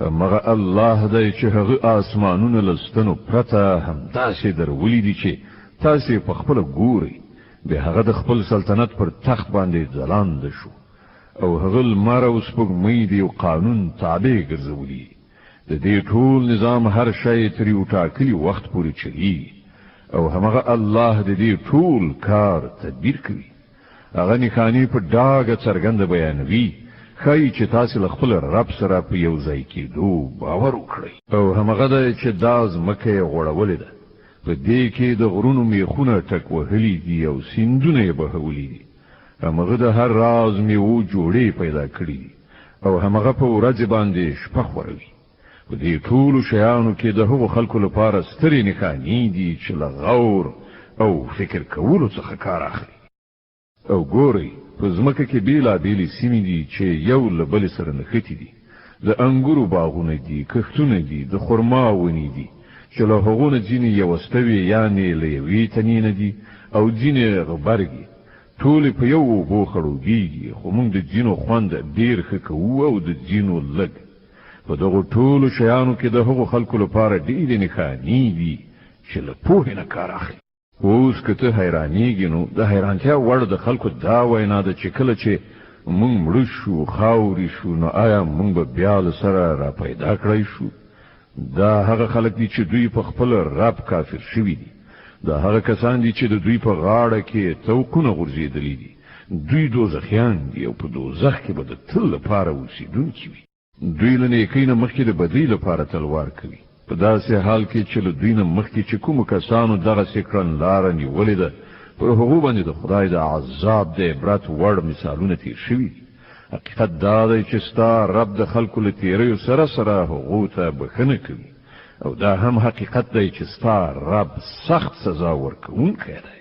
مغه الله دی چې هغه آسمانونه لستنو پرته هم داسې درولي دي چې تاسې په خپل ګوري به هغه د خپل سلطنت پر تخت باندې ځلاند شو او هغه لمر او سپوږمۍ دی او قانون تابع ګرځولي د دې ټول نظام هر شی تر یو ټاکلي وخت پورې چلیږي او هغه الله د دې ټول کار تدبیر کوي هغه نښانې په ډاګه څرګنده بیانوي خای چې تاسو له خپل رب سره په یو ځای کېدو باور وکړئ او هغه د چې داز مکه غوړولې ده په دې کې د غرونو میخونه ټک وهلي دي او سیندونه یې بهولي دي هغه د هر راز میوه جوړې پیدا کړې دي او هغه په ورځ باندې شپه خوروي په دې ټول شیانو کې د هغو خلکو لپاره سترې نښانې دي چې له غور او فکر کولو څخه کار اخلي او ګورئ په ځمکه کې بیلابیلې سیمې دي چې یو له بل سره نښتي دي د انګورو باغونه دي کښتونه دي د خرما ونې دي چې له هغو نه ځینې یوستوي یعنې له یوې تنې نه دي او ځینې غبرګي ټولې په یو اوبو خړوبېږي خو موږ د ځینو خوند ډېر ښه کوو او د ځینو لږ په دغو ټولو شیانو کې د هغو خلکو لپاره ډېرې نښانې دي چې له پوهې نه کار اخلي اوس که ته حیرانېږي نو د حیرانتیا وړ د خلکو دا وینا ده چې کله چې موږ مړه شو خاورې شو نو آیا موږ به بیا له سره را پیدا کړی شو دا هغه خلک دي چې دوی په خپل رب کافر شوي دي دا هغه کسان دي چې د دوی په غاړه کې توقونه غورځېدلي دي دوی دوزخیان دي او په دوزخ کې به د تل لپاره اوسېدونکي وي دوی له نیکۍ نه مخکې د بدۍ لپاره تلوار کوي په داسې حال کې چې له دوی نه مخکې چې کومو کسانو دغسې کړنلاره نیولې ده پر هغو باندې د خدای د عذاب د عبرت وړ مثالونه تیر شوي دي حقیقت دا دی چې ستا رب د خلکو له تیریو سره سره هغو ته بښنه کوي او دا هم حقیقت دی چې ستا رب سخت سزا ورکوونکی دی